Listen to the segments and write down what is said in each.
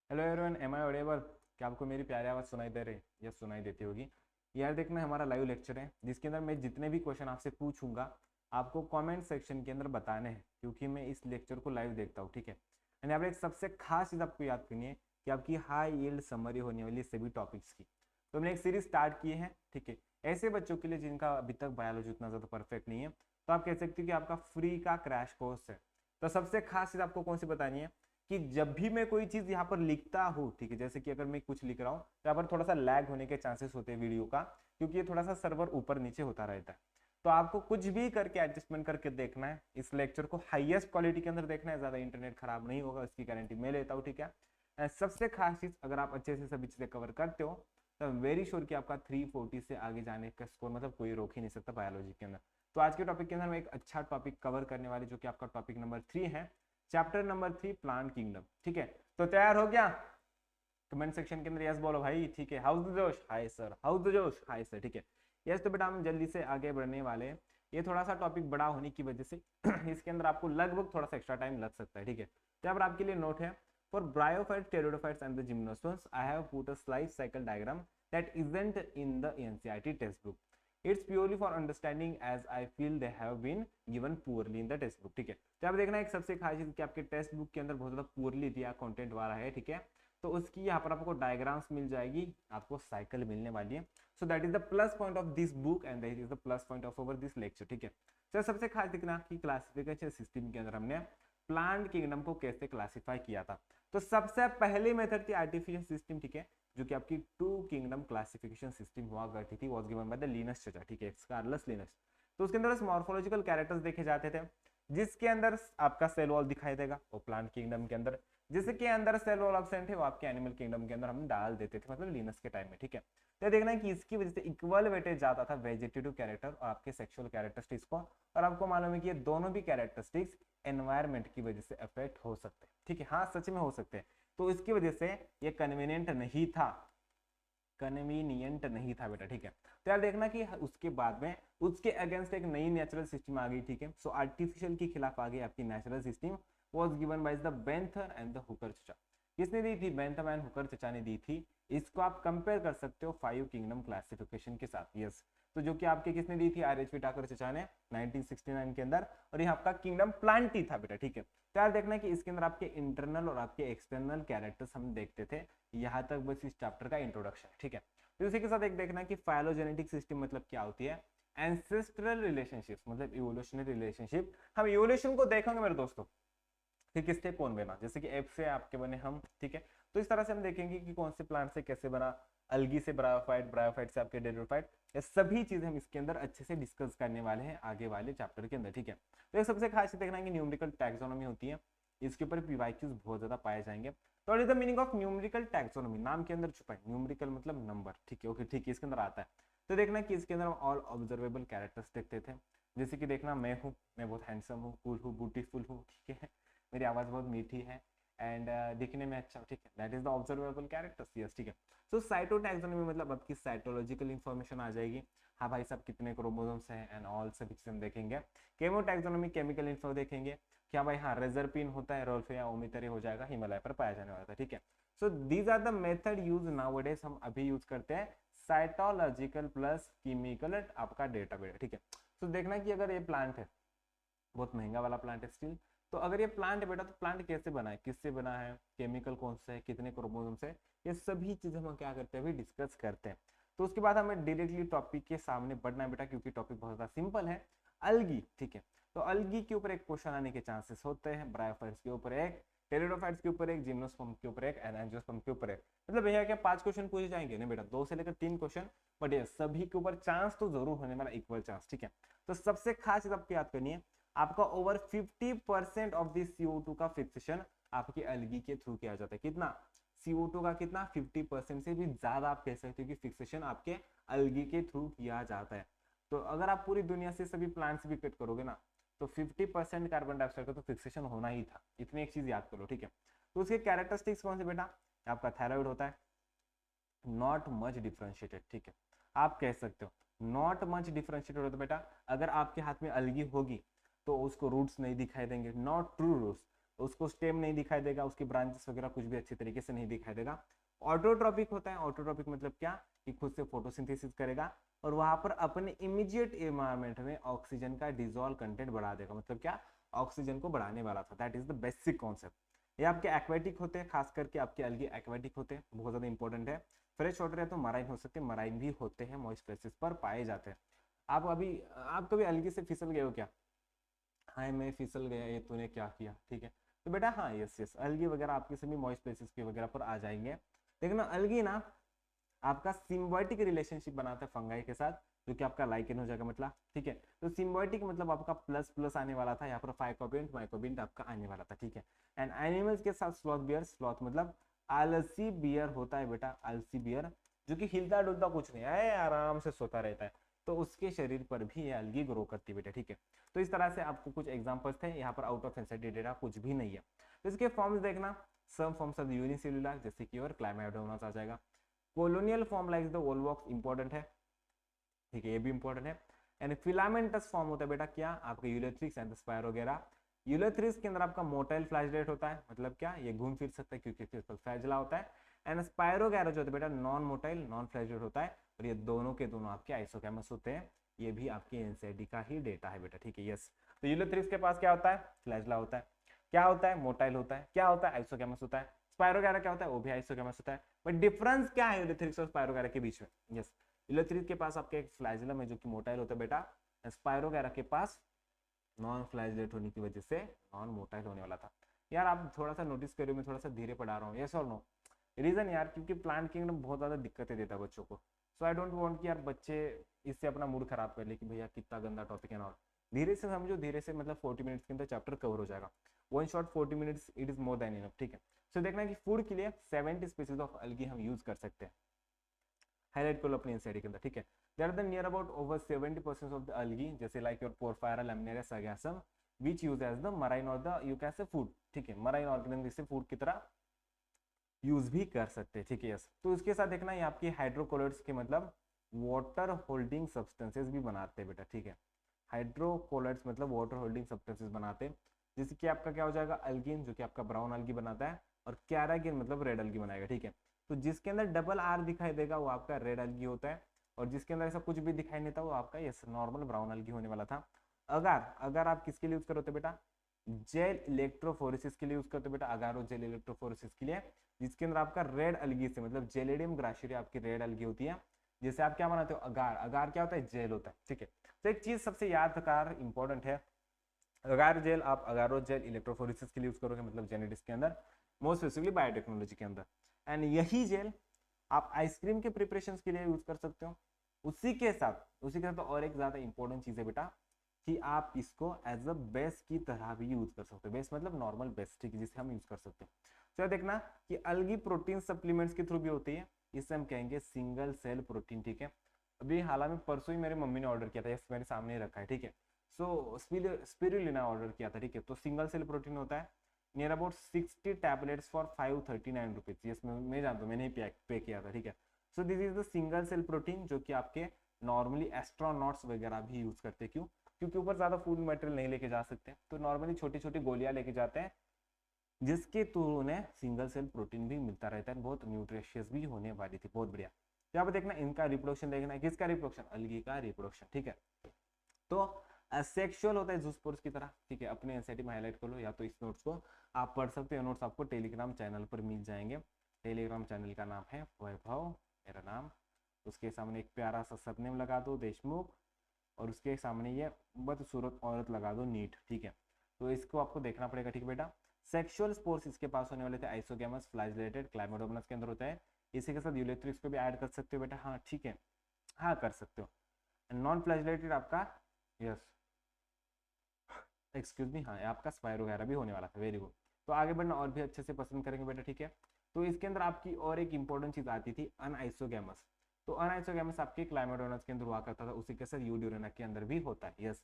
Hello everyone, am I audible? क्या आपको मेरी प्यारी आवाज़ सुनाई दे रही है या सुनाई देती होगी? यार देखना, हमारा लाइव लेक्चर है जिसके अंदर मैं जितने भी क्वेश्चन आपसे पूछूंगा आपको कमेंट सेक्शन के अंदर बताने हैं, क्योंकि मैं इस लेक्चर को लाइव देखता हूँ। ठीक है। एंड यहाँ पर एक सबसे खास चीज़ आपको याद करनी है कि आपकी हाई यील्ड समरी होने वाली सभी टॉपिक्स की। तो हमने एक सीरीज स्टार्ट की है, ठीक है, ऐसे बच्चों के लिए जिनका अभी तक बायोलॉजी उतना ज़्यादा परफेक्ट नहीं है, तो आप कह सकते हो कि आपका फ्री का क्रैश कोर्स है। तो सबसे खास चीज़ आपको कौन सी बतानी है कि जब भी मैं कोई चीज यहाँ पर लिखता हूँ, ठीक है, जैसे कि अगर मैं कुछ लिख रहा हूँ तो यहाँ पर थोड़ा सा लैग होने के चांसेस होते हैं वीडियो का, क्योंकि ये थोड़ा सा सर्वर ऊपर नीचे होता रहता है। तो आपको कुछ भी करके एडजस्टमेंट करके देखना है, इस लेक्चर को हाईएस्ट क्वालिटी के अंदर देखना है, ज्यादा इंटरनेट खराब नहीं होगा, इसकी गारंटी मैं लेता हूँ। ठीक है। सबसे खास चीज, अगर आप अच्छे से सभी चीजें कवर करते हो तो वेरी श्योर कि आपका 340 से आगे जाने का स्कोर मतलब कोई रोक ही नहीं सकता बायोलॉजी के अंदर। तो आज के टॉपिक के अंदर मैं एक अच्छा टॉपिक कवर करने वाले, जो कि आपका टॉपिक नंबर 3 है, चैप्टर नंबर 3, प्लांट किंगडम। ठीक है, तो तैयार हो गया? कमेंट सेक्शन के अंदर यस बोलो भाई। ठीक है, हाउस द जोश, हाय सर, हाउस द जोश, हाय सर। ठीक है, यस। तो बेटा हम जल्दी से आगे बढ़ने वाले हैं। ये थोड़ा सा टॉपिक बड़ा होने की वजह से इसके अंदर आपको लगभग थोड़ा सा एक्स्ट्रा टाइम लग सकता है। ठीक है, तो यहाँ पर आपके लिए नोट है, for bryophytes, pteridophytes and the gymnosperms I have put a life cycle diagram that isn't in the NCERT text book. It's purely for understanding as I feel they have been given poorly in the text book. ठीक है, तो आप देखना एक सबसे खास चीज कि आपके टेक्स्ट बुक के अंदर बहुत ज्यादा पुअरली दिया कंटेंट वाला है। ठीक है, तो उसकी यहाँ पर आपको डायग्राम्स मिल जाएगी, आपको साइकिल मिलने वाली है। So that is the plus point of this book and that is the plus point of over this lecture. ठीक है, तो सबसे खास दिखना कि क्लासिफिकेशन सिस्टम के अंदर हमने प्लांट किंगडम को कैसे क्लासिफाई किया था। तो सबसे पहली मेथड थी आर्टिफिशियल सिस्टम। ठीक है, जो कि आपकी टू किंगडम क्लासिफिकेशन सिस्टम हुआ करती थी, was given by the Linus चचा। ठीक है, कार्लस लिनस। तो उसके अंदर मॉर्फोलॉजिकल कैरेक्टर्स देखे जाते थे, जिसके अंदर आपका सेल वॉल दिखाई देगा वो प्लांट किंगडम के अंदर, जिसके अंदर सेल वॉल एब्सेंट है वो आपके एनिमल किंगडम के अंदर हम डाल देते थे, मतलब लिनस के टाइम में। ठीक है, तो देखना है कि इसकी वजह से इक्वल वेटेज जाता था वेजिटेटिव कैरेक्टर और आपके सेक्सुअल कैरेक्टरिस्टिक्स को, और आपको मालूम है कि ये दोनों भी कैरेक्टरिस्टिक्स एनवायरमेंट की वजह से अफेक्ट हो सकते हैं। ठीक है, हाँ सच में हो सकते हैं। तो इसकी वजह से ये कन्वीनियंट नहीं था, कन्वीनियंट नहीं था बेटा। ठीक है, तो यार देखना कि उसके बाद में उसके अगेंस्ट एक नई नेचुरल सिस्टम आ गई। ठीक है, सो आर्टिफिशियल के खिलाफ आ गई आपकी natural system, was given by the Bentham and the Hooker चचा। किसने दी थी? बेंथम एंड हुकर चचा ने दी थी। इसको आप कंपेयर कर सकते हो 5 किंगडम क्लासिफिकेशन के साथ। यस, तो जो कि आपके किसने दी थी? आर.एच.पी. ठाकुर चचा ने 1969 के अंदर, और ये आपका किंगडम प्लांटी था बेटा। ठीक है, तो यार देखना कि इसके अंदर आपके इंटरनल और आपके एक्सटर्नल कैरेक्टर्स हम देखते थे। यहाँ तक बस इस चैप्टर का इंट्रोडक्शन। ठीक है, तो इसी के साथ एक देखना कि फाइलोजेनेटिक सिस्टम मतलब क्या होती है, एंसेस्ट्रल रिलेशनशिप्स मतलब इवोल्यूशनरी रिलेशनशिप। हम इवोल्यूशन को देखेंगे मेरे दोस्तों कि किससे कौन बना, जैसे कि एफ से आपके बने हम। ठीक है, तो इस तरह से हम देखेंगे कि कौन से प्लांट से कैसे बना, अलगी से ब्रायोफाइट, ब्रायोफाइट से आपके डेड्रोफाइट, ये सभी चीजें हम इसके अंदर अच्छे से डिस्कस करने वाले हैं आगे वाले चैप्टर के अंदर। ठीक है, तो एक सबसे खास देखना है कि न्यूमेरिकल टैक्सोनॉमी होती है, इसके ऊपर पीवाईक्यूज बहुत ज्यादा पाए जाएंगे। तो what is the meaning of numerical taxonomy? नाम के अंदर छुपा है, न्यूमेरिकल मतलब नंबर। ठीक है, ओके, ठीक है, इसके अंदर आता है। तो देखना कि इसके अंदर ऑल ऑब्जर्वेबल कैरेक्टर्स देखते थे, जैसे कि देखना मैं हूँ, मैं बहुत हैंडसम हूँ, कूल हूँ, ब्यूटीफुल हूँ। ठीक है, मेरी आवाज बहुत मीठी है एंड दिखने में अच्छा। ठीक है, that is the observable characters. Yes, ठीक है। सो साइटोटैक्सोनॉमी मतलब आपकी साइटोलॉजिकल इंफॉर्मेशन आ जाएगी, हाँ भाई साहब कितने क्रोमोसोम्स हैं एंड ऑल सभी चीजें हम देखेंगे। केमोटैक्सोनॉमी केमिकल इन्फो देखेंगे, क्या भाई हाँ रेजरपिन होता है, रोल्फे या ओमितरे हो जाएगा, हिमालय पर पाया जाने वाला था। ठीक है, so these are the method use nowadays, हम अभी यूज करते हैं साइटोलॉजिकल प्लस केमिकल आपका डेटा बेटा। ठीक है, सो देखना कि अगर ये प्लांट है, बहुत महंगा वाला प्लांट है स्टील, तो अगर ये प्लांट है बेटा, तो प्लांट कैसे बना है, किससे बना है, केमिकल कौन सा है, कितने क्रोमोसोम्स है, ये सभी चीजें हम क्या करते हैं अभी डिस्कस करते हैं। तो उसके बाद हमें डायरेक्टली टॉपिक के सामने बढ़ना है बेटा, क्योंकि टॉपिक बहुत ज्यादा सिंपल है, अलगी। ठीक है, तो अलगी के ऊपर एक क्वेश्चन आने के चांसेस होते हैं, ब्रायोफाइट्स के ऊपर एक, टेरिडोफाइट्स के ऊपर एक, जिम्नोस्पर्म के ऊपर एक, एंड एंजियोस्पर्म के ऊपर एक। मतलब भैया क्या 5 क्वेश्चन पूछे जाएंगे ना बेटा, 2 से लेकर 3 क्वेश्चन, बट ये सभी के ऊपर चांस तो जरूर होने वाला, इक्वल चांस। ठीक है, तो सबसे खास चीज आपको याद करनी है, आपका ओवर 50% ऑफ दिस CO2 का फिक्सेशन आपकी अलगी के थ्रू किया जाता है। कितना? CO2 का कितना? 50% से भी ज्यादा आप कह सकते हो कि फिक्सेशन आपके अलगी के थ्रू किया जाता है। तो अगर आप पूरी दुनिया से सभी प्लांट्स भी कट करोगे ना, तो 50% कार्बन डाइऑक्साइड का तो फिक्सेशन होना ही था। इतनी एक चीज याद करो। ठीक है, तो उसके कैरेक्टरिस्टिक्स कौन से बेटा? आपका थायराइड होता है, नॉट मच डिफ्रेंशिएटेड। ठीक है, आप कह सकते हो नॉट मच डिफ्रेंशिएटेड होता है बेटा, अगर आपके हाथ में अलगी होगी तो उसको रूट्स नहीं दिखाई देंगे, नॉट ट्रू रूट्स। उसको स्टेम नहीं दिखाई देगा, उसकी ब्रांचेस वगैरह कुछ भी अच्छी तरीके से नहीं दिखाई देगा। ऑटोट्रॉपिक होता है, ऑटोट्रॉपिक मतलब क्या कि खुद से फोटोसिंथेसिस करेगा और वहां पर अपने इमीडिएट एनवायरनमेंट में ऑक्सीजन का डिजोल्व कंटेंट बढ़ा देगा, मतलब क्या ऑक्सीजन को बढ़ाने वाला था। That is the basic concept. ये आपके एक्वेटिक होते हैं, खास करके आपके अलगी एक्वेटिक होते हैं, बहुत ज्यादा इंपॉर्टेंट है। फ्रेश वाटर है तो मराइन हो सकते हैं, मराइन भी होते हैं, मॉइस्ट प्लेसेस पर पाए जाते हैं। आप कभी अलगी से फिसल गए हो क्या? हाँ मैं फिसल गया, ये तूने क्या किया, ठीक है। तो बेटा हाँ यस यस, अलगी वगैरह आपके सभी मॉइस्ट प्लेसेस के वगैरह पर आ जाएंगे। लेकिन ना अलगी ना आपका सिम्बायोटिक रिलेशनशिप बनाता है फंगाई के साथ, जो कि आपका लाइकेन हो जाएगा मतलब, ठीक है। तो सिम्बायोटिक मतलब आपका प्लस प्लस आने वाला था, यहाँ पर फाइकोबिंट माइकोबिंट आपका आने वाला था, ठीक है। एंड एनिमल्स के साथ स्लॉथ बियर, स्लॉथ मतलब आलसी बियर होता है बेटा, आलसी बियर, जो कि हिलता डुलता कुछ नहीं है, आराम से सोता रहता है, तो उसके शरीर पर भी ये अलगी ग्रो करती है बेटा, ठीक है। तो इस तरह से आपको कुछ एग्जांपल्स थे, यहाँ पर आउट ऑफ एनसीईआरटी डेटा कुछ भी नहीं है। तो इसके फॉर्म्स देखना, सम फॉर्म्स ऑफ यूनिसेल्युलर जैसे कि और क्लाइमेडोमोनास आ जाएगा। Colonial form like the Volvox important है, ठीक है, ये भी इंपॉर्टेंट है। एंड फिलामेंटस फॉर्म होता है बेटा क्या, आपका यूलेथ्रिक्स एंड स्पायर वगैरह। यूलेथ्रिक्स के अंदर आपका मोटाइल फ्लैजलेट होता है, मतलब क्या ये घूम फिर सकता है क्योंकि इसके फ्लैजला होता है। एंड स्पायरो गैरा जो होता है बेटा नॉन मोटाइल नॉन फ्लैजलेट होता है, और ये दोनों के दोनों आपके आइसोकेमस होते हैं। ये भी आपके एनसीईआरटी का ही डेटा है बेटा, ठीक है, यस। तो यूलेथ्रिक्स के पास क्या होता है, फ्लैजला होता है, क्या होता है, मोटाइल होता है, क्या होता है, आइसोकेमस होता है। स्पायरो गैरा क्या होता है, वो भी आइसोकेमस होता है। बट डिफरेंस क्या है यूलेथ्रिक्स और स्पायरो गैरा के बीच में, यस। यूलेथ्रिक्स के पास आपके एक फ्लैजलम है जो कि मोटाइल होता है बेटा, स्पायरो गैरा के पास नॉन फ्लैजलेट होने की वजह से नॉन मोटाइल होने वाला था। यार आप थोड़ा सा नोटिस करिए, मैं थोड़ा सा धीरे पढ़ा रहा हूँ, यस और नो। रीजन यार क्योंकि प्लांट किंगडम बहुत ज्यादा दिक्कतें देता है बच्चों को, सो आई डोंट वांट कि यार बच्चे इससे अपना मूड खराब कर ले कि भैया कितना गंदा टॉपिक है ना। धीरे से समझो, धीरे से मतलब 40 मिनट्स के अंदर चैप्टर कवर हो जाएगा। One shot 40 minutes it is more than enough, ठीक है। सो देखना कि फूड के लिए 70 स्पीसीज ऑफ अलगी हम यूज कर सकते हैं, हाईलाइट कर लो अपनी एनसीईआरटी के अंदर, ठीक है। There are the near about over 70% of the algae, जैसे like your Porphyra, Laminaria, Sargassum, which use as the marine or the you can say food, ठीक है, मराइन ऑर्गेनिज्म जिसे फूड की तरह यूज भी कर सकते हैं, ठीक है, यस। तो इसके साथ देखना ये आपकी हाइड्रोकोलोइड्स के मतलब वाटर होल्डिंग सब्सटेंसेस भी बनाते हैं बेटा, ठीक है। हाइड्रोकोलोइड्स मतलब वाटर होल्डिंग सब्सटेंसेस बनाते हैं, जैसे कि आपका क्या हो जाएगा अल्गिन, जो कि आपका ब्राउन अलगी बनाता है, और कैरागिन मतलब रेड अलगी बनाएगा, ठीक है। तो जिसके अंदर डबल आर दिखाई देगा वो आपका रेड अलगी होता है, और जिसके अंदर ऐसा कुछ भी दिखाई नहीं था वो आपका यस नॉर्मल ब्राउन अलगी होने वाला था। अगर अगर आप किसके लिए यूज करोगे बेटा, जेल इलेक्ट्रोफोरेसिस के लिए यूज करते हो बेटा, अगारो जेल इलेक्ट्रोफोरेसिस के लिए, जिसके अंदर आपका रेड अलगी से मतलब जेलिडियम ग्राशियरी आपकी रेड अलगी होती है। जैसे आप क्या बनाते हो अगार, अगार क्या होता है, जेल होता है, ठीक है। तो एक चीज सबसे यादगार इंपॉर्टेंट है, अगार जेल आप अगारो जेल इलेक्ट्रोफोरेसिस के लिए यूज करोगे, मतलब जेनेटिक्स के अंदर, मोस्ट स्पेसिफिकली बायोटेक्नोलॉजी के अंदर। एंड यही जेल आप आइसक्रीम के प्रिपरेशन के लिए यूज कर सकते हो। उसी के साथ और एक ज्यादा इंपॉर्टेंट चीज है बेटा कि आप इसको एज अ बेस की तरह भी यूज कर सकते हो, बेस मतलब नॉर्मल बेस, ठीक है, जिसे हम यूज कर सकते हैं। तो देखना कि अलगी प्रोटीन सप्लीमेंट्स के थ्रू भी होती है, इसे हम कहेंगे सिंगल सेल प्रोटीन, ठीक है। अभी हाल में परसों ही मेरी मम्मी ने ऑर्डर किया था, यस मेरे सामने ही रखा है, ठीक है। सो स्पिरुलिना ऑर्डर किया था, ठीक है। तो सिंगल सेल प्रोटीन होता है, near about 60 tablets for 539 rupees, yes मैं जानता हूँ, मैंने ही पे किया था, ठीक है। So this is the single cell protein, जो कि आपके नॉर्मली एस्ट्रोनॉट्स वगैरह भी यूज करते हैं, क्यों, क्योंकि ऊपर ज्यादा फूड मटेरियल नहीं लेके जा सकते, तो नॉर्मली छोटी छोटी गोलियां लेके जाते हैं, जिसके थ्रू उन्हें सिंगल सेल प्रोटीन भी मिलता रहता है, बहुत न्यूट्रिशियस भी होने वाली थी, बहुत बढ़िया। यहाँ पे देखना इनका रिप्रोडक्शन देखना है, किसका रिप्रोडक्शन, अलगी का रिप्रोडक्शन, ठीक है। तो असेक्सुअल होता है जूस्पोर्स की तरह, ठीक है। अपने एनसीईआरटी में हाईलाइट कर लो, या तो इस नोट्स को आप पढ़ सकते हो, नोट्स आपको टेलीग्राम चैनल पर मिल जाएंगे। टेलीग्राम चैनल का नाम है वैभव, मेरा नाम, उसके सामने एक प्यारा सा सरनेम लगा दो देशमुख, और उसके सामने ये बदसूरत औरत लगा दो नीट, ठीक है। तो इसको आपको देखना पड़ेगा, ठीक है बेटा। सेक्सुअल स्पोर्स इसके पास होने वाले थे, आइसोगैमस, फ्लैजलेटेड, क्लाइमेडोमोनास के अंदर होता है। इसी के साथ यूलेथ्रिक्स को भी ऐड कर सकते हो बेटा, हाँ ठीक है, हाँ कर सकते हो। नॉन फ्लैजलेटेड आपका यस एक्सक्यूज मी, हाँ आपका स्पायर वगैरह भी होने वाला था, वेरी गुड। तो आगे बढ़ना और भी अच्छे से पसंद करेंगे बेटा, ठीक है। तो इसके अंदर आपकी और एक इंपॉर्टेंट चीज आती थी अनआइसोगैमस। तो अनआइसोगैमस आपके क्लाइमेडोनस के अंदर हुआ करता था, उसी के साथ यूड्यूरेना के अंदर भी होता है, यस।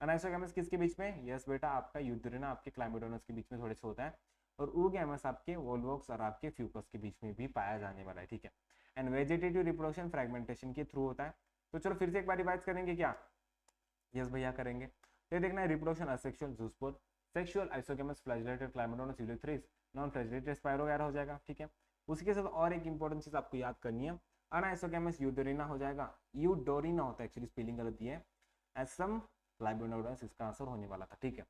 अनआइसोगैमस किसके बीच में, यस बेटा आपका यूड्यूरेना आपके क्लाइमेडोनस के बीच में थोड़े से होता है, और ऊगैमस आपके वोल्वोक्स और आपके फ्यूकस के बीच में भी पाया जाने वाला है, ठीक है। एंड वेजिटेटिव रिप्रोडक्शन फ्रेगमेंटेशन के थ्रू होता है। तो चलो फिर से एक बार रिवाइज करेंगे क्या, यस भैया करेंगे। ये देखना है reproduction asexual zoospore, sexual isogamous flagellated Chlamydomonas Ulothrix non flagellated Spirogyra हो जाएगा, ठीक है। उसके साथ और एक इंपॉर्टेंट चीज आपको याद करनी है, अनआइसोगेमस यूडोरिना हो जाएगा, यूडोरिना होता है एक्चुअली, स्पेलिंग गलती है, एसम फ्लाइबोनोडस इसका आंसर होने वाला था, ठीक है।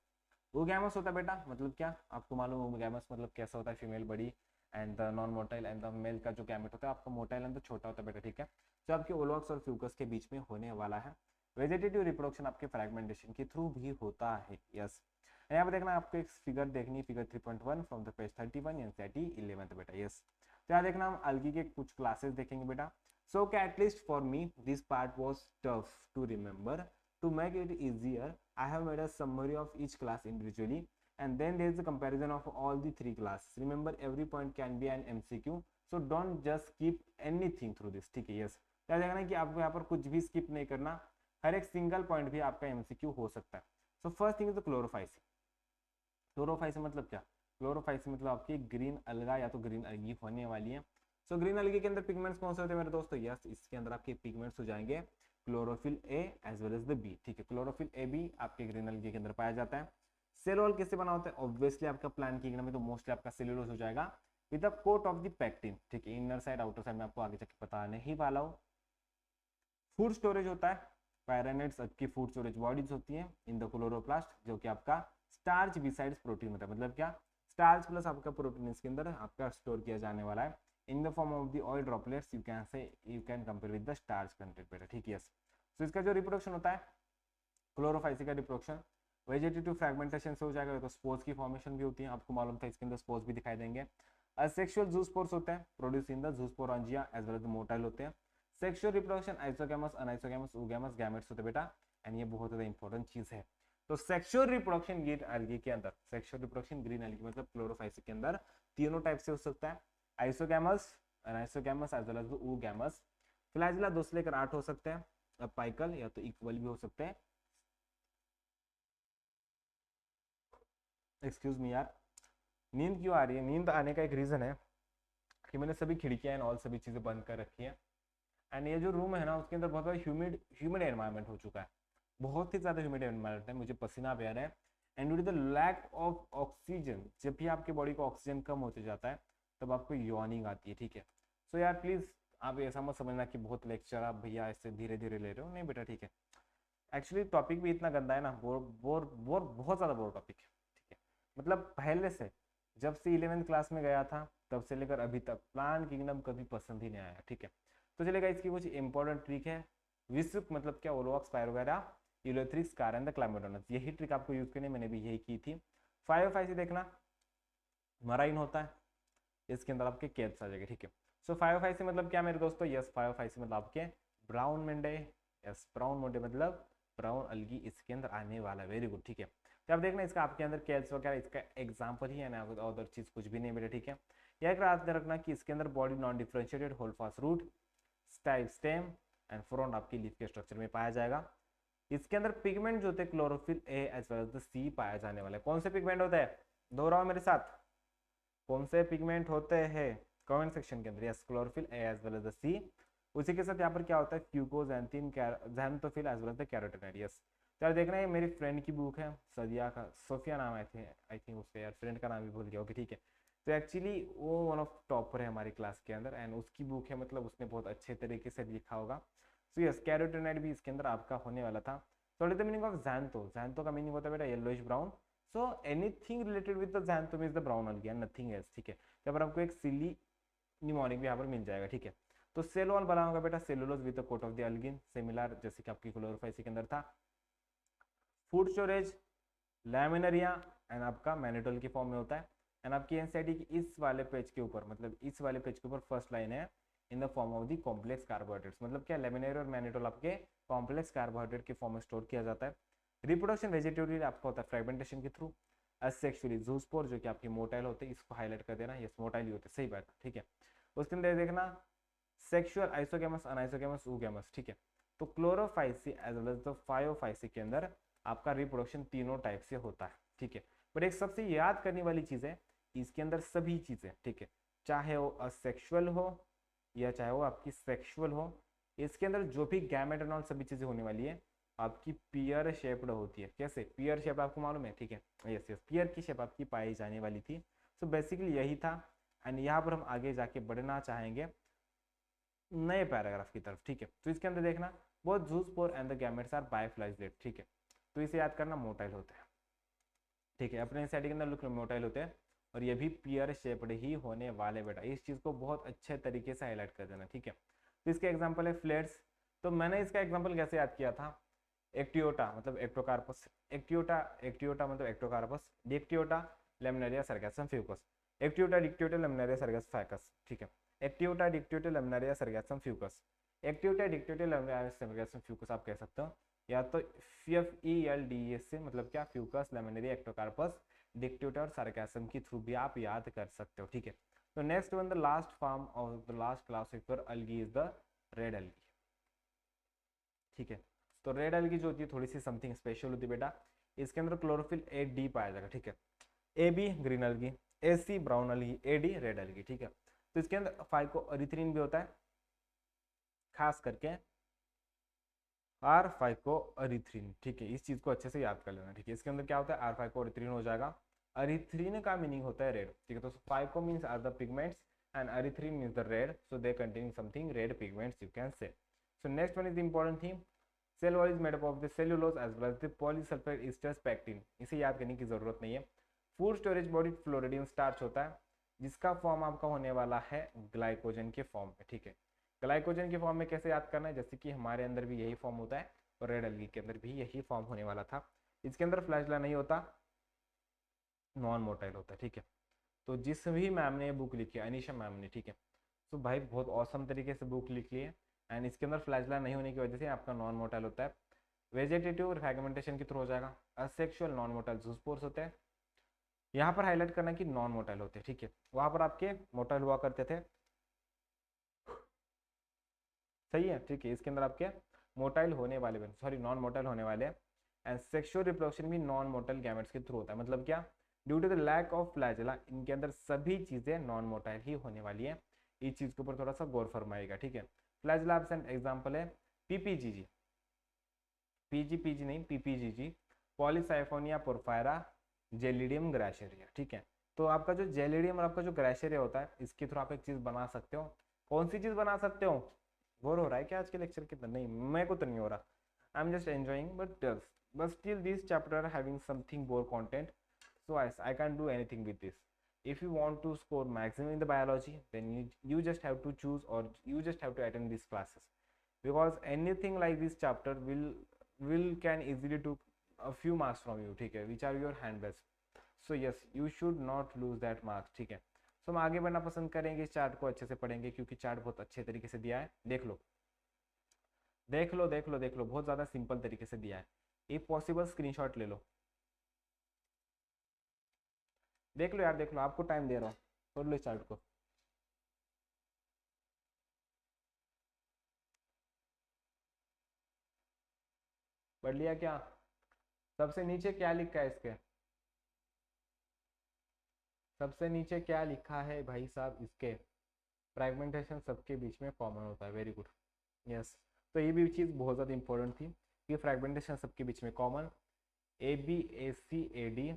ओगैमस होता है बेटा, मतलब क्या आपको मालूम है ओगैमस मतलब कैसा होता है, फीमेल बड़ी and the non motile and the male का जो गैमेट होता है आपका मोटाइल एंड द छोटा होता है बेटा, ठीक है। जो आपके ओलॉक्स और फ्यूकस के बीच में होने वाला है। वेजिटेटिव रिप्रोडक्शन आपके फ्रैगमेंटेशन के थ्रू भी होता है, यस। यहाँ पे देखना आपको एक फिगर देखनी है, figure 3.1 from the page 31 NCERT 11th बेटा, यस। तो यहाँ देखना हम अलगी के कुछ क्लासेस देखेंगे बेटा। So at least for me this part was tough to remember, to make it easier I have made a summary of each class individually and then there is a comparison of all the three classes. Remember every point can be an MCQ, so don't just skip anything through this, ठीक है, yes. क्या देखना कि आपको यहाँ पर कुछ भी स्किप नहीं करना, हर एक सिंगल पॉइंट भी आपका MCQ हो सकता है। So first thing is the Chlorophyceae. Chlorophyceae मतलब क्या, क्लोरोफाइसी मतलब आपकी ग्रीन अलगा या तो ग्रीन अलगी होने वाली है। सो ग्रीन अलगी के अंदर पिगमेंट्स कौन से होते हैं मेरे दोस्तों, यस, इसके अंदर आपके पिगमेंट्स हो जाएंगे chlorophyll A as well as the B, ठीक है। क्लोरोफिल ए भी आपके ग्रीन अलगी के अंदर पाया जाता है। सेल वॉल किससे बना होता है, ऑब्वियसली आपका प्लांट किंगडम में तो मोस्टली आपका सेल्यूलोज हो जाएगा with the coat of the pectin, ठीक है। इनर साइड आउटर साइड में आपको आगे जाके बताने ही वाला हूं। फूड स्टोरेज होता है, पायरानेट्स की फूड स्टोरेज बॉडीज होती है इन द क्लोरोप्लास्ट, जो कि आपका स्टार्च बिसाइड्स प्रोटीन होता है, मतलब क्या, स्टार्च प्लस आपका प्रोटीन इसके अंदर आपका स्टोर किया जाने वाला है in the form of the oil droplets, you can compare with the starch content बेटा, ठीक है, यस। तो इसका जो रिप्रोडक्शन होता है क्लोरोफाइसी का रिप्रोडक्शन वेजिटेटिव फ्रैगमेंटेशन से हो जाएगा, तो स्पोर्स की फॉर्मेशन भी होती है, आपको मालूम था, इसके अंदर स्पोर्स भी दिखाई देंगे। असेक्सुअल जूस्पोर्स होते हैं produce in the zoosporangia as well as the motile होते हैं। Sexual reproduction isogamous anisogamous oogamous gametes होते हैं बेटा, एंड ये बहुत ज्यादा इंपॉर्टेंट चीज है। तो सेक्सुअल रिप्रोडक्शन ग्रीन एल्गी के अंदर, सेक्सुअल रिप्रोडक्शन ग्रीन एल्गी मतलब क्लोरोफाइसी के अंदर तीनों टाइप से हो सकता है, isogamous anisogamous as well as the oogamous. Flagella 2 से लेकर 8 हो सकते हैं, अपाइकल या तो इक्वल भी हो सकते हैं। एक्सक्यूज मी यार, नींद क्यों आ रही है, नींद आने का एक रीजन है कि मैंने सभी खिड़कियां एंड ऑल सभी चीजें बंद कर रखी है, एंड ये जो रूम है ना उसके अंदर बहुत ज्यादा ह्यूमिड एनवायरनमेंट हो चुका है, बहुत ही ज्यादा ह्यूमिड एनवायरनमेंट है, मुझे पसीना भी आ रहा है, and due to the lack of oxygen, जब भी आपके बॉडी को ऑक्सीजन कम होते जाता है तब आपको यॉर्निंग आती है, ठीक है। सो यार प्लीज आप ऐसा मत समझना कि बहुत लेक्चर आप भैया ऐसे धीरे धीरे ले रहे हो, नहीं बेटा, ठीक है। एक्चुअली टॉपिक भी इतना गंदा है ना, बोर बोर बोर बहुत ज्यादा बोर टॉपिक है, ठीक है। मतलब पहले से जब से 11th क्लास में गया था तब से लेकर अभी तक प्लांट किंगडम कभी पसंद ही नहीं आया, ठीक है। तो चलेगा, इसकी कुछ इंपॉर्टेंट ट्रिक है, विश्व मतलब क्या, ओलोवॉक्स पायरोगैरा यूलोथ्रिक्स कारन द क्लाइमेटोनस, यही ट्रिक आपको यूज करनी, मैंने भी यही की थी। 5 देखना मराइन होता है, इसके अंदर आपके कैप्स आ जाएगा, ठीक है। सो 5 मतलब क्या मेरे दोस्तों, यस 5 मतलब आपके brown Monday, yes brown Monday मतलब ब्राउन अलगी इसके अंदर आने वाला, वेरी गुड, ठीक है। तो आप देखना इसका आपके अंदर कैल्स वगैरह इसका एग्जांपल ही है ना, अदर चीज कुछ भी नहीं बेटा, ठीक है। यह याद रखना कि इसके अंदर body non differentiated whole fast root style stem and front आपकी लीफ के स्ट्रक्चर में पाया जाएगा। इसके अंदर पिगमेंट जो होते हैं chlorophyll A as well as the c पाया जाने वाला है। कौन से पिगमेंट होते हैं, दोहराओ मेरे साथ, कौन से पिगमेंट होते हैं कमेंट सेक्शन के अंदर, yes chlorophyll A as well as the c. उसी के साथ यहाँ पर क्या होता है fucoxanthin xanthophyll as well as the carotenoid, yes. तो यार देखना है मेरी फ्रेंड की बुक है, सदिया का, सोफिया नाम है, आई थिंक उसका, यार फ्रेंड का नाम भी भूल गया, ओके ठीक है। तो एक्चुअली वो वन ऑफ टॉपर है हमारी क्लास के अंदर, एंड उसकी बुक है, मतलब उसने बहुत अच्छे तरीके से लिखा होगा। सो यस कैरोटीनॉइड भी इसके अंदर आपका होने वाला था। So the meaning of xantho, xantho का मीनिंग होता है बेटा yellowish brown. So anything related with the xantho means the brown algae and nothing else, ठीक है। यहाँ पर आपको एक सिली निमोनिक भी यहाँ पर मिल जाएगा, ठीक है। तो सेल वॉल बना होगा बेटा cellulose with the coat of the algin, similar जैसे कि आपकी क्लोरोफाइसी के अंदर था। फूड स्टोरेज लैमिनरिया एंड आपका मैनिटोल की फॉर्म में होता है, एंड आपकी एनसीईआरटी की इस वाले पेज के ऊपर, मतलब इस वाले पेज के ऊपर फर्स्ट लाइन है in the form of the complex carbohydrates, मतलब क्या लैमिनरी और मैनिटोल आपके कॉम्प्लेक्स कार्बोहाइड्रेट के फॉर्म में स्टोर किया जाता है। रिप्रोडक्शन वेजिटेटिव आपका होता है फ्रेगमेंटेशन के थ्रू। असेक्सुअली जूस्पोर जो कि आपके मोटाइल होते हैं, इसको हाईलाइट कर देना, यस मोटाइल ही होते हैं, सही बात, ठीक है। उसके अंदर देखना सेक्सुअल आइसोगैमस अनआइसोगैमस ओगैमस, ठीक है। तो Chlorophyceae as well as the Phaeophyceae के अंदर आपका रिप्रोडक्शन तीनों टाइप से होता है, ठीक है। पर एक सबसे याद करने वाली चीज है, इसके अंदर सभी चीजें, ठीक है, चाहे वो असेक्सुअल हो या चाहे वो आपकी सेक्सुअल हो, इसके अंदर जो भी गैमेट एंड ऑल सभी चीजें होने वाली है, आपकी पियर शेप्ड होती है। कैसे? पियर शेप आपको मालूम है, ठीक है, यस यस, पियर की शेप आपकी पाई जाने वाली थी। सो बेसिकली यही था। एंड यहाँ पर हम आगे जाके बढ़ना चाहेंगे नए पैराग्राफ की तरफ, ठीक है। तो इसके अंदर देखना, both zoospore and the gametes are biflagellate, ठीक है। तो इसे याद करना, मोटाइल होते हैं, ठीक है, अपने एनसीईआरटी के अंदर लुक मोटाइल होते हैं, और ये भी पियर शेप्ड ही होने वाले बेटा। इस चीज़ को बहुत अच्छे तरीके से हाईलाइट कर देना, ठीक है। तो इसके एग्जाम्पल है फ्लेट्स। तो मैंने इसका एग्जाम्पल कैसे याद किया था? एक्टियोटा मतलब एक्टोकार्पस, एक्टियोटा एक्टियोटा मतलब Ectocarpus, Dictyota Laminaria Sargassum Fucus, Dictyota Dictyota Laminaria Sargassum Fucus, ठीक है। Dictyota Dictyota Laminaria Sargassum Fucus, Dictyota Dictyota Laminaria Sargassum Fucus आप कह सकते हो, या तो FELDES से मतलब क्या, फ्यूकस लेमिनारिया एक्टोकार्पस डिक्टियोटा और सर्गैसम के थ्रू भी आप याद कर सकते हो, ठीक है। तो next one, the last form of the last class paper algae is the red algae, ठीक है। तो रेड अलगी जो होती है थोड़ी सी समथिंग स्पेशल होती है बेटा। इसके अंदर क्लोरोफिल A D पाया जाएगा, ठीक है। AB green algae, AC brown algae, AD red algae, ठीक है। तो इसके अंदर फाइकोएरिथ्रिन भी होता है, खास करके R फाइकोएरिथ्रिन, ठीक है। इस चीज को अच्छे से याद कर लेना, ठीक है। इसके अंदर क्या होता है, R फाइकोएरिथ्रिन हो जाएगा। एरिथ्रिन का मीनिंग होता है रेड, ठीक है। तो phyco means are the pigments and erythrin means the red, so they containing something red pigments you can say. So next one is the important thing, cell wall is made up of the cellulose as well as the polysulphate esters pectin. इसे याद करने की जरूरत नहीं है। Food storage body floridean starch होता है, जिसका फॉर्म आपका होने वाला है ग्लाइकोजन के फॉर्म में, ठीक है। ग्लाइकोजन के फॉर्म में कैसे याद करना है, जैसे कि हमारे अंदर भी यही फॉर्म होता है और रेड अलगी के अंदर भी यही फॉर्म होने वाला था। इसके अंदर फ्लैशला नहीं होता, नॉन मोटाइल होता है, ठीक है। तो जिस भी मैम ने बुक लिखी है, अनीशा मैम ने, ठीक है, तो भाई बहुत औसम तरीके से बुक लिख ली है। एंड इसके अंदर फ्लैशला नहीं होने की वजह से आपका नॉन मोटाइल होता है। वेजिटेटिव फ्रैगमेंटेशन के थ्रू हो जाएगा। असेक्सुअल नॉन मोटाइल जूस्पोर्स होते हैं। यहाँ पर हाईलाइट करना कि नॉन मोटाइल होते हैं, ठीक है। वहां पर आपके मोटाइल हुआ करते थे, सही है, ठीक है। इसके अंदर आपके मोटाइल होने वाले, सॉरी नॉन मोटाइल होने वाले। एंड सेक्सुअल रिप्रोडक्शन भी नॉन मोटाइल गैमेट्स के थ्रू होता है। मतलब क्या, due to the lack of flagella इनके अंदर सभी चीजें नॉन मोटाइल ही होने वाली है। इस चीज के ऊपर थोड़ा सा गौर फरमाएगा, ठीक है। फ्लैजेला एब्सेंट एग्जांपल है PPGG, PGPG नहीं PPGG, पॉलीसाइफोनिया पोरफायरा, जेलिडियम ग्राशेरिया, ठीक है। तो आपका जो जेलिडियम और आपका जो ग्राशेरिया होता है, इसके थ्रू आप एक चीज बना सकते हो। कौन सी चीज बना सकते हो? बोर हो रहा है क्या आज के लेक्चर के अंदर? नहीं, मेरे को तो नहीं हो रहा, I am just enjoying, but still this chapter are having something bore content, so I can't do anything with this. If you want to score maximum in the biology, then you just have to choose, or you just have to attend these classes, because anything like this chapter will can easily took a few marks from you, ठीक है, which are your hand best. So yes, you should not lose that marks, ठीक है। So हम आगे बढ़ना पसंद करेंगे, इस चार्ट को अच्छे से पढ़ेंगे, क्योंकि चार्ट बहुत अच्छे तरीके से दिया है। देख लो देख लो देख लो देख लो, बहुत ज्यादा सिंपल तरीके से दिया है। इफ पॉसिबल स्क्रीनशॉट ले लो, देख लो यार, देख लो, आपको टाइम दे रहा हूँ, पढ़ लो इस चार्ट को। पढ़ लिया क्या? सबसे नीचे क्या लिखा है इसके? सबसे नीचे क्या लिखा है भाई साहब इसके? फ्रैगमेंटेशन सबके बीच में कॉमन होता है, वेरी गुड, यस। तो ये भी चीज़ बहुत ज़्यादा इंपॉर्टेंट थी कि फ्रैगमेंटेशन सबके बीच में common. ABACAD,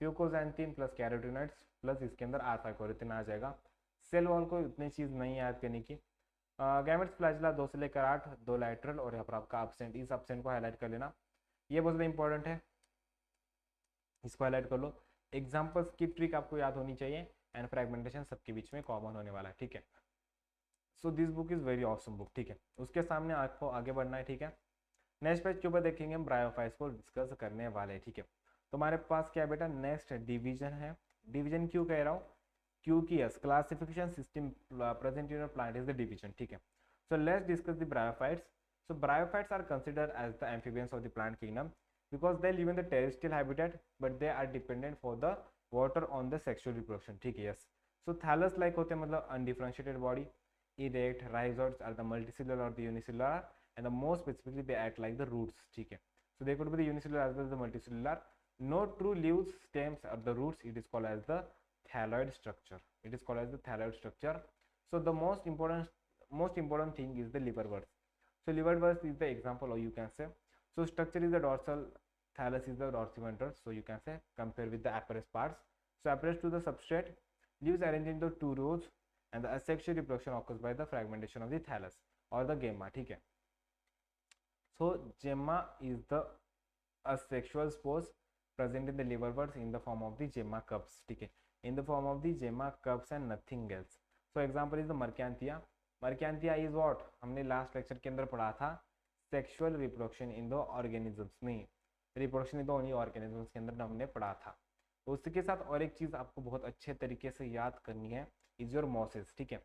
fucoxanthin plus carotenoids plus इसके अंदर R फाइकोरिथिन आ जाएगा। सेल वॉल को इतनी चीज़ नहीं याद करने की। गैमेट्स फ्लैजेला 2 से लेकर 8, 2 लैटरल, और यहाँ पर आपका एब्सेंट, इस एब्सेंट को हाईलाइट कर लेना, ये बहुत ज़्यादा इंपॉर्टेंट है, इसको हाईलाइट कर लो। एग्जाम्पल्स की ट्रिक आपको याद होनी चाहिए, एंड फ्रैगमेंटेशन सबके बीच में कॉमन होने वाला है, ठीक है। So this book is very awesome book, ठीक है। उसके सामने आपको आगे बढ़ना है, ठीक है। नेक्स्ट पेज के ऊपर देखेंगे हम ब्रायोफाइट्स को डिस्कस करने वाले हैं, ठीक है। तो हमारे पास क्या है बेटा, नेक्स्ट डिवीजन है। डिवीजन क्यों कह रहा हूँ? क्योंकि yes, classification system present in plant is the division, ठीक है। So let's discuss the bryophytes. So bryophytes are considered as the amphibians of the plant kingdom because they live in the terrestrial habitat, but they are dependent for the water on the sexual reproduction, ठीक है, yes. So thallus like होते हैं, मतलब undifferentiated body, erect, rhizoids are the multicellular or the unicellular, and the most specifically they act like the roots, ठीक है. So they could be the unicellular as well as the multicellular. No true leaves, stems or the roots, it is called as the thalloid structure. It is called as the thalloid structure. So the most important thing is the liverworts. So liverworts is the example, or you can say. So structure is the dorsal, thallus is the dorsiventral. So you can say compare with the apparent parts. So apparent to the substrate, leaves arranged into two rows, and the asexual reproduction occurs by the fragmentation of the thallus or the gemma. ठीक है. So gemma is the asexual spores present in the liver buds in the form of the gemma cups. ठीक है, in the form of the gemma cups and nothing else. So example is the mercanthia. Mercanthia is what हमने last lecture के अंदर पढ़ा था, sexual reproduction in the organisms, नहीं reproduction in the only organisms के अंदर हमने पढ़ा था. उसके साथ और एक चीज आपको बहुत अच्छे तरीके से याद करनी है, इज योर मॉसिस. ठीक है,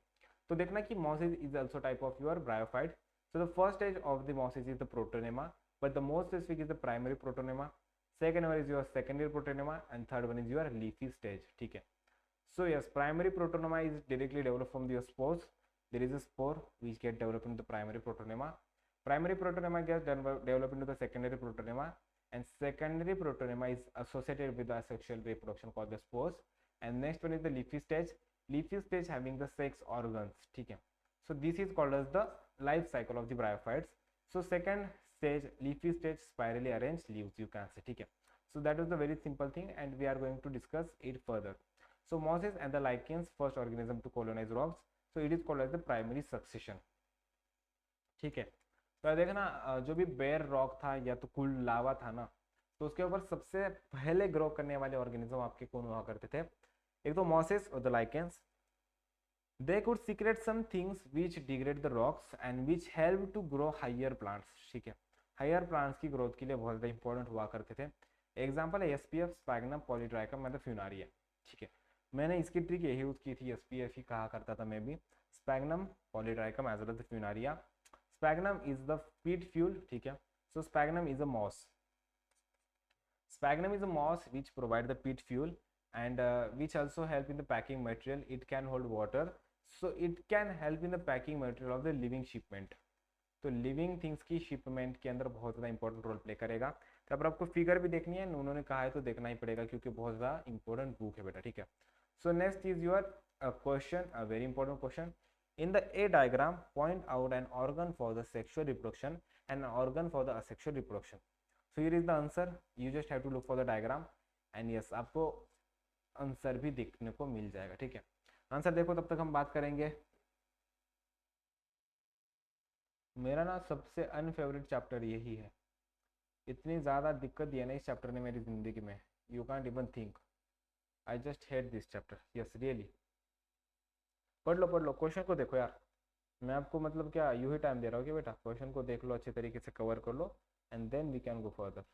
तो देखना कि mosses is also type of your bryophyte. So the first stage of the mosses is the protonema, but the most specific is the primary protonema. Second one is your secondary protonema and third one is your leafy stage. ठीक है, so yes, primary protonema is directly developed from the spores. There is a spore which get developed into the primary protonema. Primary protonema gets developed into the secondary protonema, and secondary protonema is associated with the asexual reproduction called the spores. And next one is the leafy stage. Leafy stage having the sex organs. ठीक है, so this is called as the life cycle of the bryophytes. So second stage, leafy stage, spirally arranged leaves, you can say. ठीक है, so that was the very simple thing, and we are going to discuss it further. So mosses and the lichens, first organism to colonize rocks. So it is called as the primary succession. ठीक है, तो देखना जो भी bear rock था या तो कुल लावा था ना, तो उसके ऊपर सबसे पहले ग्रो करने वाले ऑर्गेनिज्म आपके कौन हुआ करते थे? एक तो मॉसेस और the lichens. They could secrete some things which degrade the rocks and which help to grow higher plants. ठीक है, हायर प्लांट्स की ग्रोथ के लिए बहुत ज़्यादा इंपॉर्टेंट हुआ करते थे. एग्जाम्पल है SPF, sphagnum, Polytrichum and Funaria. ठीक है, मैंने इसकी ट्रिक यही यूज की थी, SPF ही कहा करता था मैं भी. Sphagnum, Polytrichum as well as Funaria. Sphagnum is the peat fuel. ठीक है, so Sphagnum is a moss. Sphagnum is a moss which provide the peat fuel and which also help in the packing material. It can hold water, so it can help in the packing material of the living shipment. तो living things की shipment के अंदर बहुत ज़्यादा important role play करेगा. तो अगर आपको फिगर भी देखनी है, उन्होंने कहा है तो देखना ही पड़ेगा क्योंकि बहुत ज़्यादा इंपॉर्टेंट बुक है बेटा. ठीक है, so next is your question, a very important question. In the A diagram, point out an organ for the sexual reproduction and an organ for the asexual reproduction. So here is the answer. You just have to look for the diagram and yes, आपको answer भी देखने को मिल जाएगा. ठीक है, answer देखो, तब तक हम बात करेंगे. मेरा ना सबसे अनफेवरेट चैप्टर यही है. इतनी ज़्यादा दिक्कत दी है ना इस चैप्टर ने मेरी ज़िंदगी में, you can't even think. I just hate this chapter, yes really. पढ़ लो क्वेश्चन को देखो यार. मैं आपको मतलब क्या यू ही टाइम दे रहा हूँ कि बेटा क्वेश्चन को देख लो, अच्छे तरीके से कवर कर लो and then we can go further.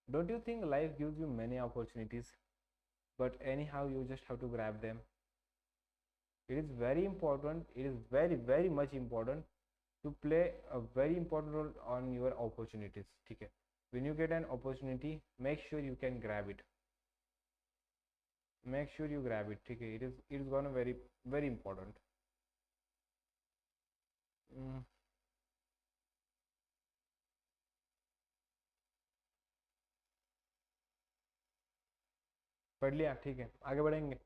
Don't you think life gives you many opportunities, but anyhow you just have to grab them? It is very important, it is very very much important to play a very important role on your opportunities. ठीक है, when you get an opportunity, make sure you can grab it. Make sure you grab it. ठीक है, it is gonna very very important. पढ़ लिया? ठीक है, आगे बढ़ेंगे.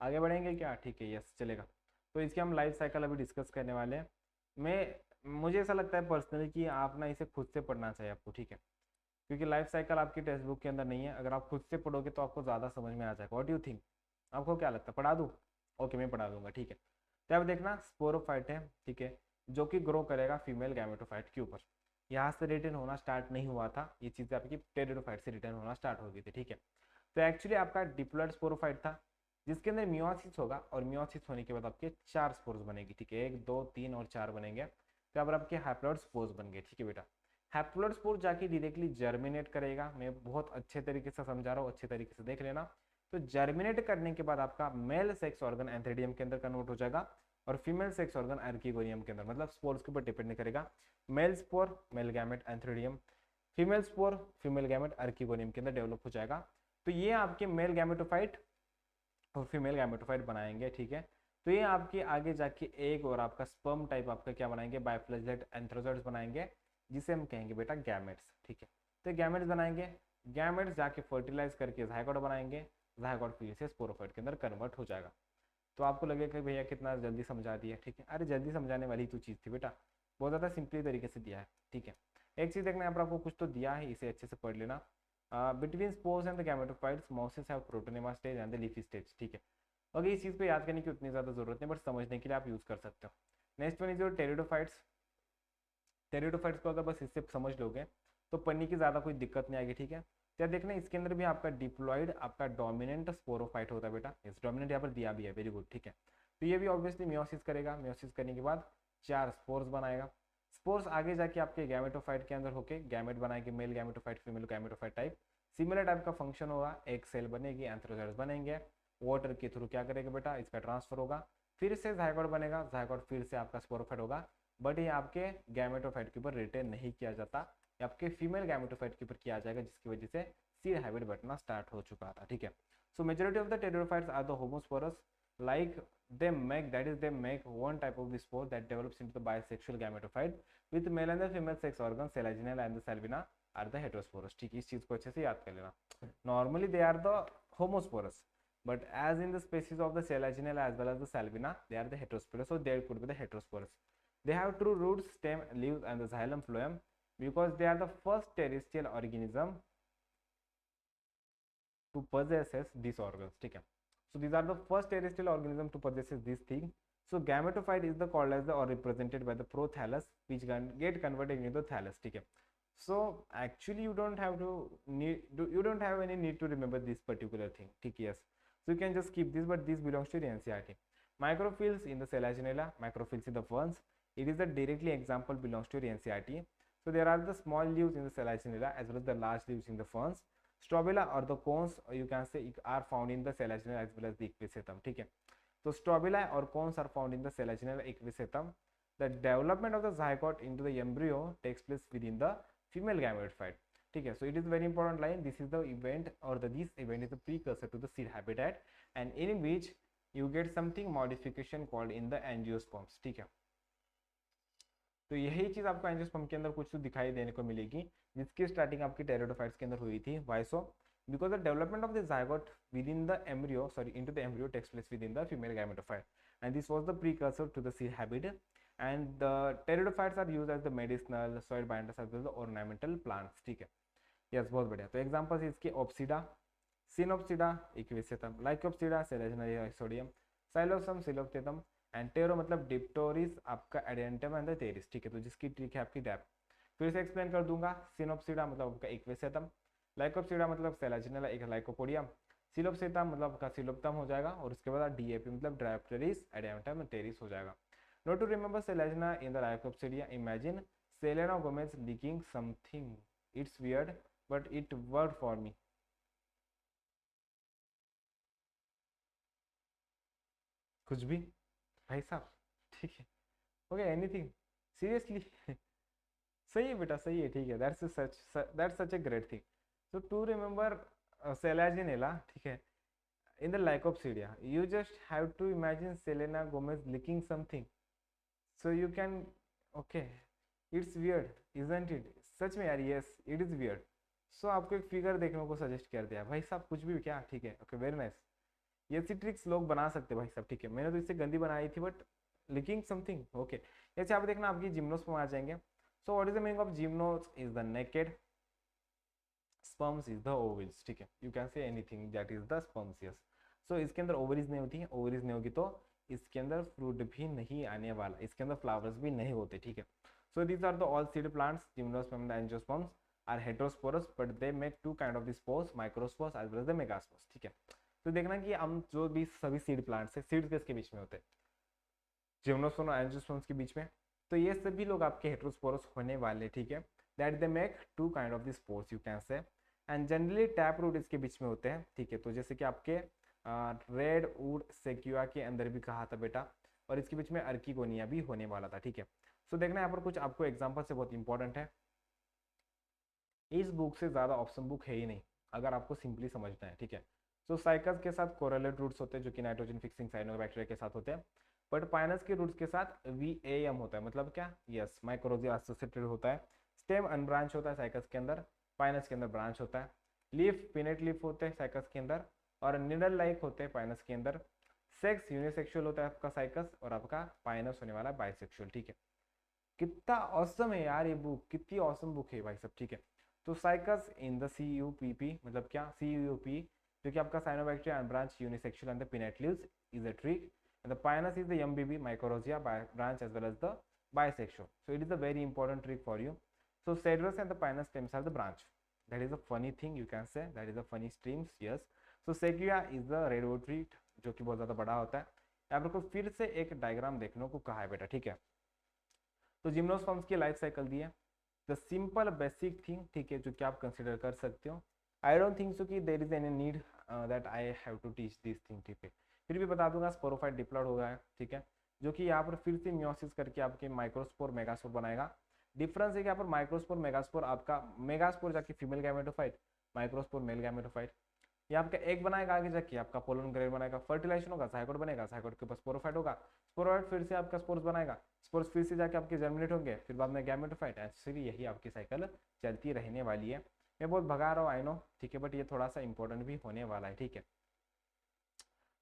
आगे बढ़ेंगे क्या? ठीक है, यस चलेगा. तो इसके हम लाइफ साइकिल अभी डिस्कस करने वाले हैं. मुझे ऐसा लगता है पर्सनली कि आप ना इसे खुद से पढ़ना चाहिए आपको. ठीक है, क्योंकि लाइफ साइकिल आपकी टेक्स्ट बुक के अंदर नहीं है. अगर आप खुद से पढ़ोगे तो आपको ज़्यादा समझ में आ जाएगा. What do you think? आपको क्या लगता है, पढ़ा दूँ? ओके, मैं पढ़ा दूंगा. ठीक है, तो अब देखना स्पोरोफाइट है. ठीक है, जो कि ग्रो करेगा फीमेल गैमेटोफाइट के ऊपर. यहाँ से रिटर्न होना स्टार्ट नहीं हुआ था, ये चीज़ें आपकी टेरिडोफाइट से रिटर्न होना स्टार्ट हो गई थी. ठीक है, तो एक्चुअली आपका डिप्लॉइड स्पोरोफाइट था जिसके अंदर मियोसिस होगा और मियोसिस होने के बाद आपके 4 स्पोर्स बनेगी. ठीक है, 1 2 3 और 4 बनेंगे. तो अब आपके हैप्लॉइड स्पोर्स बन गए. ठीक है बेटा, हैप्लॉइड स्पोर जाके डायरेक्टली जर्मिनेट करेगा. मैं बहुत अच्छे तरीके से समझा रहा हूँ, अच्छे तरीके से देख लेना. तो जर्मिनेट करने के बाद आपका मेल सेक्स ऑर्गन एंथ्रेडियम के अंदर कन्वर्ट हो जाएगा और फीमेल सेक्स ऑर्गन आर्किगोनियम के अंदर. मतलब स्पोर्स के ऊपर डिपेंड नहीं करेगा. Male spore male gamete antheridium, female spore female gamete archegonium के अंदर डेवलप हो जाएगा. तो ये आपके मेल गैमेटोफाइट और फीमेल गैमेटोफाइट बनाएंगे. ठीक है, तो ये आपके आगे जाके एक और आपका स्पर्म टाइप आपका क्या बनाएंगे, बाइफ्लैजेलेट एंथ्रोजॉइड्स बनाएंगे, जिसे हम कहेंगे बेटा गैमेट्स. ठीक है, तो गैमेट्स बनाएंगे. गैमेट्स जाके फर्टिलाइज करके जायगोट बनाएंगे. जायगोट फिर से स्पोरोफाइट के अंदर कन्वर्ट हो जाएगा. तो आपको लगेगा कि भैया कितना जल्दी समझा दिया, ठीक है। अरे जल्दी समझाने वाली तो चीज़ थी बेटा, बहुत ज़्यादा सिंपली तरीके से दिया है, ठीक है। एक चीज़ देखना, यहाँ पर आपको कुछ तो दिया है, इसे अच्छे से पढ़ लेना। Between spores and the gametophytes Moses have protonema stage and the leafy stage, ठीक है। अगर इस चीज़ को याद करने की उतनी ज़्यादा जरूरत नहीं, बट समझने के लिए आप यूज़ कर सकते हो। Next one is your pteridophytes. Pteridophytes को अगर बस इससे समझ लोगे तो पढ़ने की ज़्यादा कोई दिक्कत नहीं आएगी, ठीक है। क्या देखना, इसके अंदर भी आपका डिप्लॉइड आपका डोमिनेंट स्पोरोफाइट होता है बेटा, इस डोमिनेंट यहाँ पर दिया भी है, वेरी गुड, ठीक है। तो ये भी ऑब्वियसली मियोसिस करेगा, मियोसिस करने के बाद 4 स्पोर्स बनाएगा। स्पोर्स आगे जाके आपके गैमेटोफाइट के अंदर होके गैमेट बनाएंगे, male gametophyte, female gametophyte type. Similar type का फंक्शन होगा, एक सेल बनेगी, एंथ्रोजाइट्स बनेंगे, वाटर के थ्रू क्या करेगा बेटा, इसका ट्रांसफर होगा, फिर से जायगोट बनेगा, जायगोट फिर से आपका स्पोरोफाइट होगा, बट ये आपके गैमेटोफाइट के ऊपर रिटेन नहीं किया जाता, ये आपके फीमेल गैमेटोफाइट के ऊपर किया जाएगा, जिसकी वजह से सीड हैबिट बनना स्टार्ट हो चुका था, ठीक है। So majority of the pteridophytes are the homosporous, like they make, that is they make one type of the spore that develops into the bisexual gametophyte with male and the female sex organs, selaginella and the salvina are the heterosporous, ठीक है। इस चीज को अच्छे से याद कर लेना। Normally they are the homosporous, but as in the species of the selaginella as well as the salvina, they are the heterosporous, so they could be the heterosporous. They have true roots, stem, leaves and the xylem phloem because they are the first terrestrial organism to possess these organs, ठीक है। So these are the first terrestrial organism to possess this thing. So gametophyte is the called as the or represented by the prothallus, which can get converted into the thallus, ठीक है। So actually you don't have to you don't have any need to remember this particular thing, ठीक है, yes. So you can just skip this, but this belongs to the NCERT. Microphylls in the selaginella, microphylls in the ferns, it is the directly example belongs to the NCERT. So there are the small leaves in the selaginella as well as the large leaves in the ferns. Strobila or the cones you can say are found in the selaginella as well as the equisetum, ठीक है। तो strobila और cones are found in the selaginella equisetum. The development of the zygote into the embryo takes place within the female gametophyte, ठीक है। So it is very important line, this is the event or this event is the precursor to the seed habitat and in which you get something modification called in the angiosperms, ठीक है। तो यही चीज आपको angiosperm के अंदर कुछ तो दिखाई देने को मिलेगी, जिसकी स्टार्टिंग आपकी टेरिडोफाइट्स के अंदर हुई थी। Why so? Because the development of the zygote within the embryo, sorry into the embryo takes place within the female gametophyte and this was the precursor to the seed habit and the pteridophytes are used as the medicinal, soil binders as well the ornamental plants, ठीक है। Yes, बहुत बढ़िया। तो examples इसके opsida, Sphenopsida Equisetum, Lycopsida Selaginella sodium, Psilotum सिलोप्टेटम and Ptero मतलब डिप्टोरिस आपका एडेंटम and the terrace, ठीक है। तो जिसकी ट्रिक है आपकी डैप, फिर से एक्सप्लेन कर दूंगा। सिनोप्सिडा मतलब आपका इक्विसेटम, लाइकोप्सिडा मतलब सेलेजिनेला एक लाइकोपोडियम, सिलोप्सिटा मतलब आपका सिलोप्टम हो जाएगा और उसके बाद डीएपी मतलब डायप्टेरिस एडेंटम टेरिस हो जाएगा। Note to remember Selaginella in the Lycopsida, imagine Selena Gomez leaking something, it's weird but it worked for me. कुछ भी भाई साहब, ठीक है, ओके, एनीथिंग सीरियसली सही है बेटा, सही है, ठीक है। That's such a great thing. So to remember selaginella, ठीक है, in the lycopsidia you just have to imagine Selena Gomez licking something, so you can, okay, it's weird isn't it? सच में यार, yes it is weird. So आपको एक figure देखने को suggest कर दिया भाई साहब, कुछ भी क्या, ठीक है, ओके, वेरी नाइस। ये सी ट्रिक्स लोग बना सकते भाई साहब, ठीक है। मैंने तो इससे गंदी बनाई थी, बट लिकिंग समथिंग, ओके। ऐसे आप देखना आपकी जिम्नोस्पर्म आ जाएंगे। So what is the meaning of gymnos? Is the naked, sperms is the ovules, ठीक है। You can say anything that is the sperms, yes. So इसके अंदर ओवरीज नहीं होती है, ओवरीज नहीं होगी तो इसके अंदर फ्रूट भी नहीं आने वाला, इसके अंदर फ्लावर्स भी नहीं होते, ठीक है। So these are the all seed plants, gymnosperm and angiosperms are heterosporous but they make two kind of the spores, microspores as well as the megaspores, ठीक है। तो देखना कि हम जो भी सभी सीड प्लांट्स है, सीड्स किसके बीच में होते हैं? जिम्नोस्पर्म और एंजियोस्पर्म्स के बीच में। तो ये सभी लोग आपके हेटेरोस्पोरस होने वाले, ठीक है। That they make two kind of the spores, you can say, and generally tap root इसके बीच में होते हैं, ठीक है। तो जैसे कि आपके रेड वुड सेक्यूआ के अंदर भी कहा था बेटा, और इसके बीच में अर्किगोनिया भी होने वाला था, ठीक है। सो देखना यहाँ पर कुछ आपको एग्जाम्पल से बहुत इंपॉर्टेंट है। इस बुक से ज्यादा ऑप्शन बुक है ही नहीं अगर आपको सिंपली समझना है, ठीक है। सो साइकस के साथ कोरेलेट रूट्स होते हैं जो कि नाइट्रोजन फिक्सिंग साइनोबैक्टीरिया के साथ होते हैं, बट पाइनस के रूट्स के साथ VAM होता है, मतलब क्या? यस, माइक्रोरिजा एसोसिएटेड होता है। स्टेम अनब्रांच होता है साइकस के अंदर, पाइनस के अंदर ब्रांच होता है। लीफ पिनेट लीफ होते हैं साइकस के अंदर और निडल लाइक होते हैं पाइनस के अंदर। सेक्स यूनिसेक्सुअल होता है आपका साइकस, और आपका पाइनस होने वाला है बाइसेक्सुअल। ठीक है, कितना औसम है यार ये बुक, कितनी औसम बुक है भाई सब। ठीक है, तो साइकस इन द CUPP मतलब क्या, CUP जो कि आपका cyanobacteria unbranch unisexual and the pinnate leaves is a tree, and the pinus is the MBB mycorrhizia branch as well as the bisexual. So it is a very important trick for you. So cedrus and the pinus stems are the branch. That is a funny thing you can say. That is a funny streams. Yes. So sequoia is the redwood tree जो कि बहुत ज़्यादा बड़ा होता है। यहाँ पर को फिर से एक डायग्राम देखने को कहा है बेटा। ठीक है, तो जिम्नोस्पर्म्स की लाइफ साइकिल दी है, द सिंपल बेसिक थिंग। ठीक है, जो कि आप कंसिडर कर सकते हो। आई डोंट थिंक सो कि there is any need that I have to teach this thing. ठीक है, फिर भी बता दूंगा स्पोरोफाइट डिप्लॉयड होगा है। ठीक है, जो कि यहाँ पर फिर से मियोसिस करके आपके माइक्रोस्पोर मेगास्पोर बनाएगा। डिफरेंस है कि यहाँ पर माइक्रोस्पोर मेगास्पोर, आपका मेगास्पोर जाके female gametophyte, microspore male gametophyte. ये आपका एक बनाएगा, आगे जाके आपका पोलन ग्रेड बनाएगा, फर्टिलाइजेशन होगा, साइकोट बनेगा, साइकोट के ऊपर स्पोरोफाइट होगा, स्पोरोफाइट फिर से आपका स्पोर्स बनाएगा, स्पोर्स फिर से जाके आपके जर्मिनेट होंगे, फिर बाद में गैमेटोफाइट। ऐसे यही आपकी साइकिल चलती रहने वाली है। मैं बहुत भगा रहा हूँ आई नो। ठीक है, बट ये थोड़ा सा इंपॉर्टेंट भी होने वाला है। ठीक है,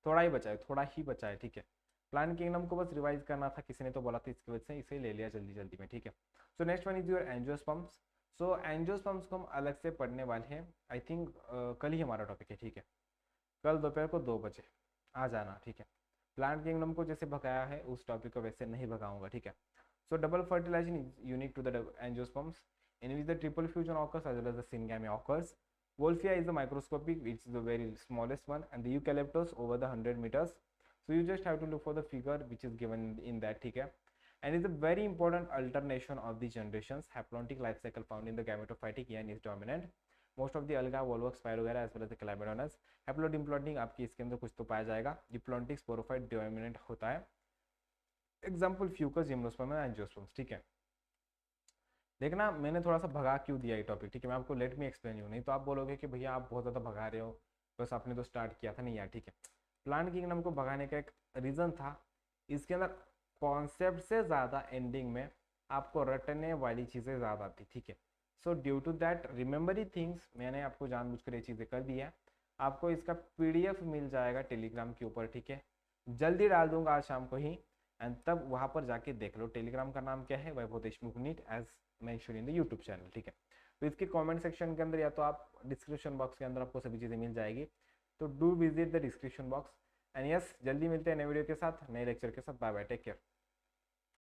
थोड़ा ही बचा है, थोड़ा ही बचा है। ठीक है, प्लांट किंगडम को बस रिवाइज करना था, किसी ने तो बोला था, इसकी वजह से इसे ले लिया जल्दी जल्दी में। ठीक है, सो next one is your angiosperms. So angiosperms को हम अलग से पढ़ने वाले हैं। आई थिंक कल ही हमारा टॉपिक है। ठीक है, कल दोपहर को 2 बजे आ जाना। ठीक है, प्लांट किंगडम को जैसे भगाया है उस टॉपिक को वैसे नहीं भगाऊंगा। ठीक है, so double fertilization is unique to the angiosperms in which the triple fusion occurs as well as the syngamy occurs. Wolffia is the microscopic, which is the very smallest one, and the eucalyptus over the 100 meters. So you just have to look for the figure which is given in that. ठीक है, and it's a very important alternation of the generations. Haplontic life cycle found in the gametophytic and is dominant. Most of the alga, volvox, Spirogyra as well as the Chlamydomonas. Haplodimplanting आपकी इसके अंदर कुछ तो पाया जाएगा। Diplontic sporophyte dominant होता है। Example Fucus, Gymnosperm, Angiosperms। ठीक है, देखना मैंने थोड़ा सा भगा क्यों दिया ये टॉपिक। ठीक है, मैं आपको लेट मी एक्सप्लेन यू, नहीं तो आप बोलोगे कि भैया आप बहुत ज़्यादा भगा रहे हो, बस आपने तो स्टार्ट किया था। नहीं यार, ठीक है, प्लांट किंगडम को भगाने का एक रीज़न था, इसके अंदर कॉन्सेप्ट से ज़्यादा एंडिंग में आपको रटने वाली चीज़ें ज़्यादा थी। ठीक है, so due to that remember things मैंने आपको जानबूझकर ये चीज़ें कर दी है। आपको इसका PDF मिल जाएगा टेलीग्राम के ऊपर। ठीक है, जल्दी डाल दूंगा आज शाम को ही, एंड तब वहाँ पर जाके देख लो। टेलीग्राम का नाम क्या है, Vaibhav Deshmukh NEET as mention in the YouTube channel. ठीक है, तो इसके कमेंट सेक्शन के अंदर या तो आप डिस्क्रिप्शन बॉक्स के अंदर आपको सभी चीज़ें मिल जाएगी, तो do visit the description box. And yes, जल्दी मिलते हैं नए वीडियो के साथ, नए लेक्चर के साथ। Bye bye, take care.